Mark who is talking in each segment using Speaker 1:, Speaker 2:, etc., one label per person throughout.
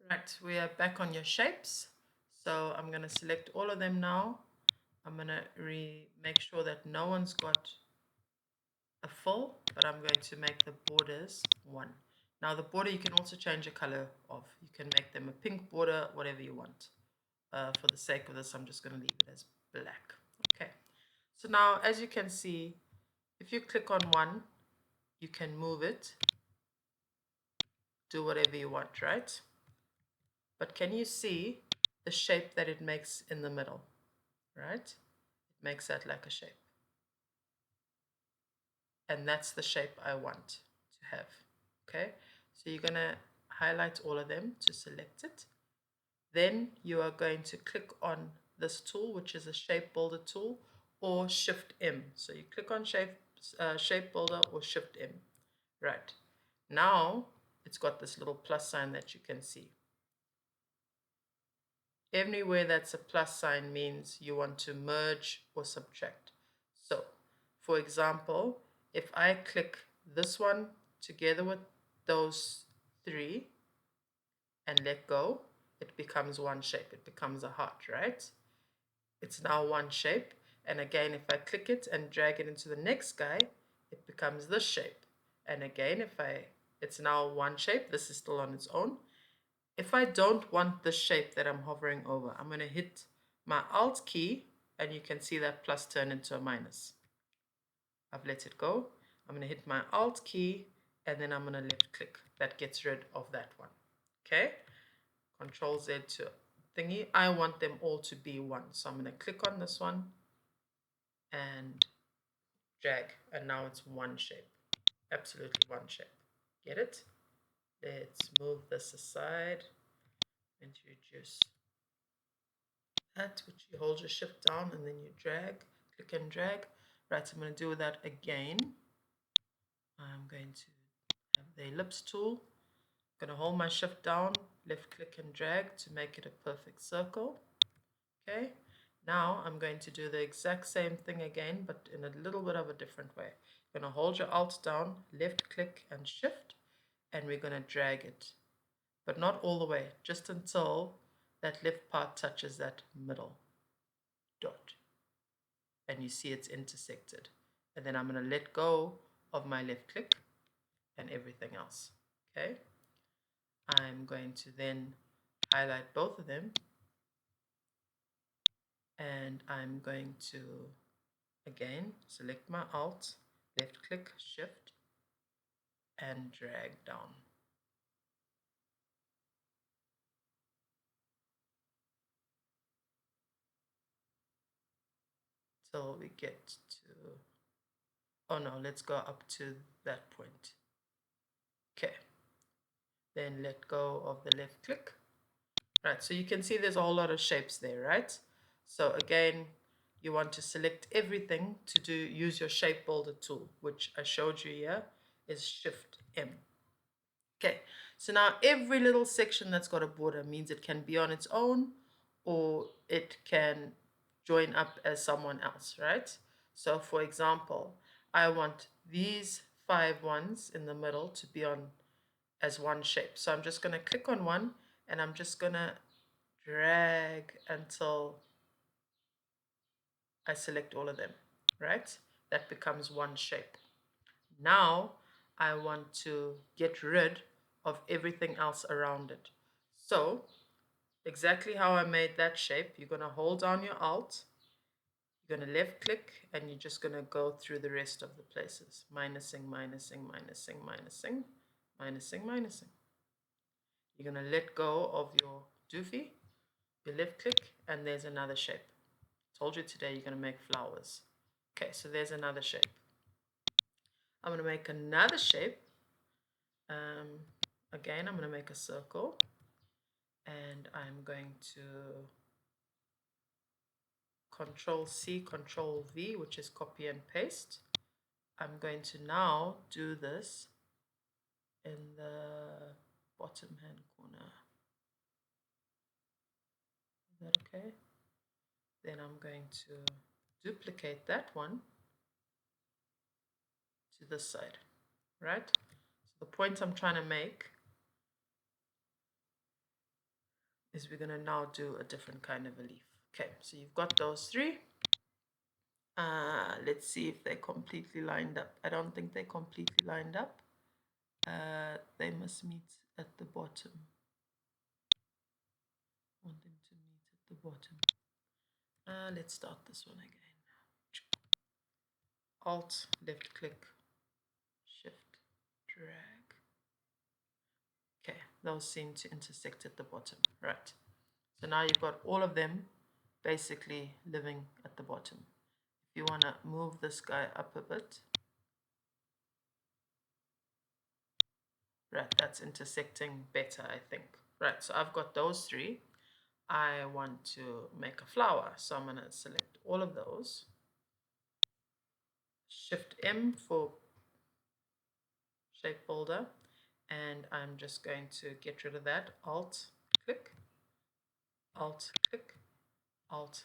Speaker 1: Right, we are back on your shapes. So I'm going to select all of them now. I'm going to make sure that no one's got a full, but I'm going to make the borders one. Now the border you can also change the color of. You can make them a pink border, whatever you want. For the sake of this, I'm just going to leave it as black. Okay, so now as you can see, if you click on one, you can move it, do whatever you want, right? But can you see the shape that it makes in the middle, right? It makes that like a shape. And that's the shape I want to have, okay? So you're gonna highlight all of them to select it. Then you are going to click on this tool, which is a shape builder tool, or Shift M. So you click on shape builder or Shift M. Right. Now it's got this little plus sign that you can see. Everywhere that's a plus sign means you want to merge or subtract. So, for example, if I click this one together with those three and let go, it becomes one shape. It becomes a heart, right? It's now one shape. And again, if I click it and drag it into the next guy, it becomes this shape. And again, it's now one shape. This is still on its own. If I don't want the shape that I'm hovering over, I'm going to hit my Alt key, and you can see that plus turn into a minus. I've let it go. I'm going to hit my Alt key, and then I'm going to left click. That gets rid of that one. Okay? Control Z to thingy. I want them all to be one. So I'm going to click on this one and drag, and now it's one shape. Absolutely one shape. Get it? Let's move this aside and reduce that, which you hold your shift down and then you drag, click and drag. Right, so I'm going to do that again. I'm going to have the ellipse tool. I'm going to hold my shift down, left click and drag to make it a perfect circle. Okay, now I'm going to do the exact same thing again, but in a little bit of a different way. You're going to hold your Alt down, left click and shift, and we're going to drag it, but not all the way, just until that left part touches that middle dot. And you see it's intersected. And then I'm going to let go of my left click and everything else. Okay. I'm going to then highlight both of them. And I'm going to, again, select my Alt, left click, shift, and drag down. Till we get to, oh no, let's go up to that point. Okay. Then let go of the left click. Right, so you can see there's a whole lot of shapes there, right? So again, you want to select everything to use your shape builder tool, which I showed you here is Shift M. Okay, so now every little section that's got a border means it can be on its own or it can join up as someone else, right? So for example, I want these 5 ones in the middle to be on as one shape. So I'm just going to click on one and I'm just going to drag until I select all of them, right? That becomes one shape. Now I want to get rid of everything else around it. So exactly how I made that shape, you're going to hold down your Alt, you're going to left click, and you're just going to go through the rest of the places. Minusing, minusing, minusing, minusing, minusing, minusing. You're going to let go of your doofy, you left click, and there's another shape. Told you today you're going to make flowers. Okay, so there's another shape. I'm going to make another shape. Again, I'm going to make a circle. And I'm going to Control C, Control V, which is copy and paste. I'm going to now do this in the bottom hand corner. Is that okay? Then I'm going to duplicate that one to this side, right? So the point I'm trying to make is we're going to now do a different kind of a leaf. Okay, so you've got those three. Let's see if they're completely lined up. I don't think they're completely lined up. They must meet at the bottom. I want them to meet at the bottom. Let's start this one again. Alt, left click, shift, drag. Okay, those seem to intersect at the bottom, right? So now you've got all of them basically living at the bottom. If you want to move this guy up a bit, right, that's intersecting better, I think. Right, so I've got those three. I want to make a flower, so I'm going to select all of those. Shift M for shape builder, and I'm just going to get rid of that. Alt click, Alt click, Alt click.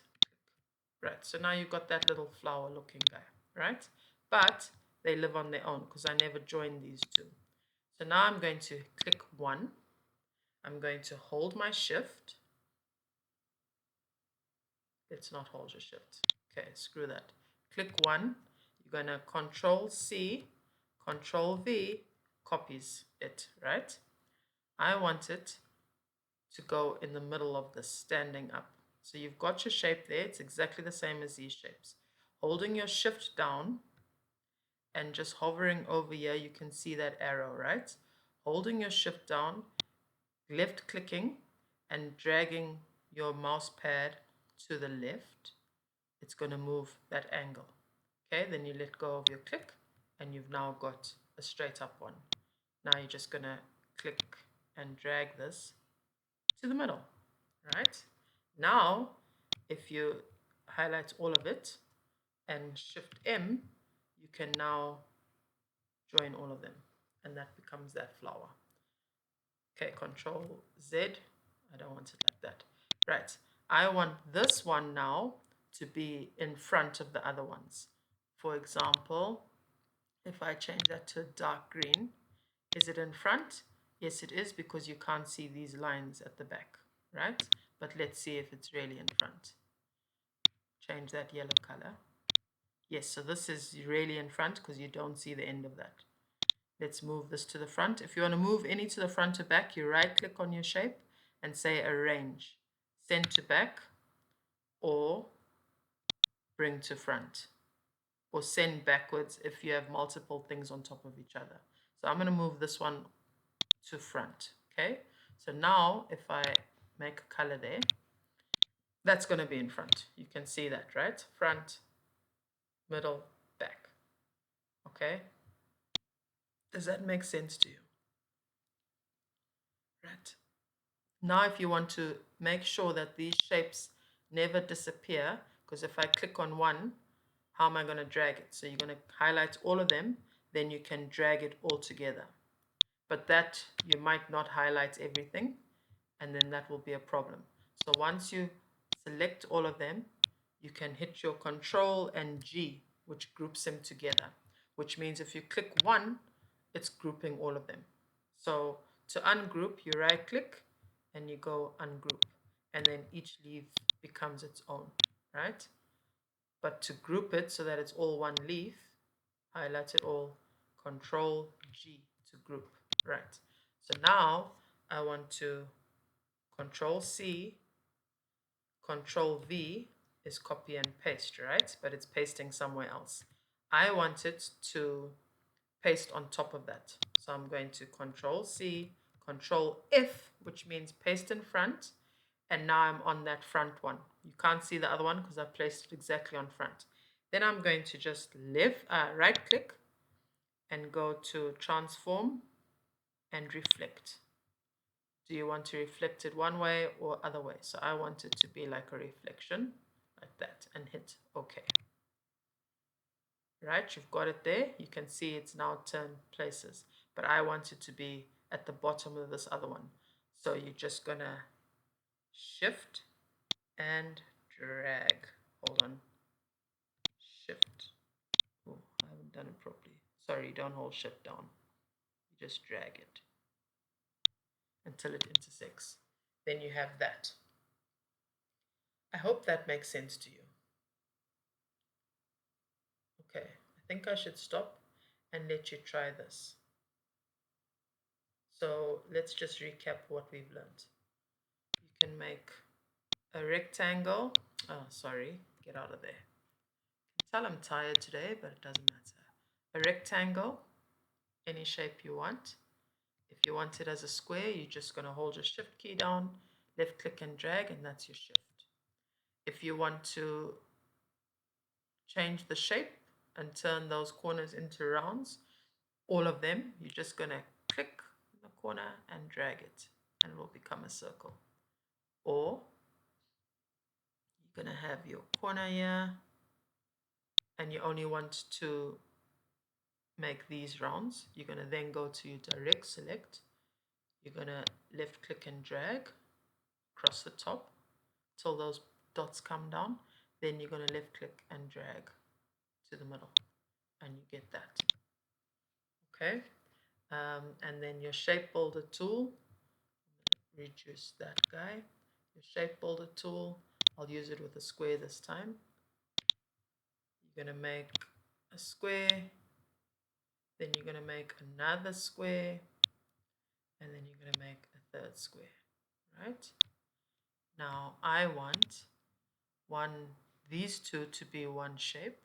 Speaker 1: Right, so now you've got that little flower looking guy, right? But they live on their own because I never joined these two. So now I'm going to click 1. I'm going to hold my shift. Let's not hold your shift. Okay, screw that. Click 1. You're going to Control C, Control V, copies it, right? I want it to go in the middle of this, standing up. So you've got your shape there. It's exactly the same as these shapes. Holding your shift down and just hovering over here, you can see that arrow, right? Holding your shift down, left clicking and dragging your mouse pad to the left, it's going to move that angle. Okay, then you let go of your click and you've now got a straight up one. Now you're just going to click and drag this to the middle, right? Now, if you highlight all of it and Shift M, you can now join all of them, and that becomes that flower. Okay, Control Z. I don't want it like that. Right, I want this one now to be in front of the other ones. For example, if I change that to dark green, is it in front? Yes, it is, because you can't see these lines at the back, right? But let's see if it's really in front. Change that yellow color. Yes, so this is really in front because you don't see the end of that. Let's move this to the front. If you want to move any to the front or back, you right click on your shape and say arrange. Send to back or bring to front, or send backwards if you have multiple things on top of each other. So I'm going to move this one to front. Okay, so now if I make a color there, that's going to be in front. You can see that, right? Front, middle, back. Okay, does that make sense to you? Right. Now if you want to make sure that these shapes never disappear, because if I click on one, how am I going to drag it? So you're going to highlight all of them, then you can drag it all together. But that, you might not highlight everything, and then that will be a problem. So once you select all of them, you can hit your Control and G, which groups them together, which means if you click one, it's grouping all of them. So to ungroup, you right click and you go ungroup, and then each leaf becomes its own, right? But to group it so that it's all one leaf, highlight it all, Control G to group, right? So now I want to Control C, Control V is copy and paste, right? But it's pasting somewhere else. I want it to paste on top of that. So I'm going to Control C, Control F, which means paste in front. And now I'm on that front one. You can't see the other one because I placed it exactly on front. Then I'm going to just right click and go to transform and reflect. Do you want to reflect it one way or other way? So I want it to be like a reflection, like that, and hit OK. Right, you've got it there. You can see it's now turned places, but I want it to be at the bottom of this other one. So you're just gonna shift and drag. Hold on. Shift. Oh, I haven't done it properly. Sorry, you don't hold shift down. You just drag it until it intersects. then you have that. I hope that makes sense to you. Okay, I think I should stop and let you try this. So let's just recap what we've learned. You can make a rectangle. Oh, sorry, get out of there. Tell I'm tired today, but it doesn't matter. A rectangle, any shape you want. If you want it as a square, you're just going to hold your shift key down, left click and drag, and that's your shift. If you want to change the shape and turn those corners into rounds, all of them, you're just going to click in the corner and drag it, and it will become a circle. Or you're going to have your corner here, and you only want to make these rounds. You're going to then go to your direct select. You're going to left click and drag across the top till those dots come down. Then you're going to left click and drag to the middle, and you get that. Okay, and then your shape builder tool, reduce that guy. Your shape builder tool, I'll use it with a square this time. You're going to make a square, then you're going to make another square, and then you're going to make a third square, right? Now I want these two to be one shape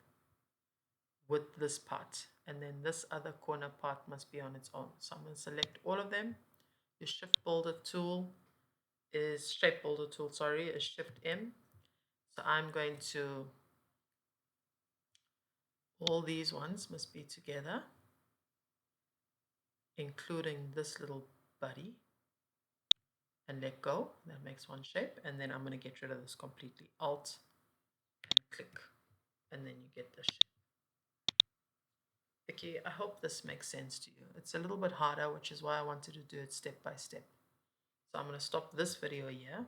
Speaker 1: with this part, and then this other corner part must be on its own. So I'm going to select all of them. Your shift builder tool is shape builder tool, sorry, is shift M. So I'm going to, all these ones must be together, including this little buddy, and let go. That makes one shape. And then I'm going to get rid of this completely. Alt and click, and then you get the shape. Okay, I hope this makes sense to you. It's a little bit harder, which is why I wanted to do it step by step. So I'm going to stop this video here.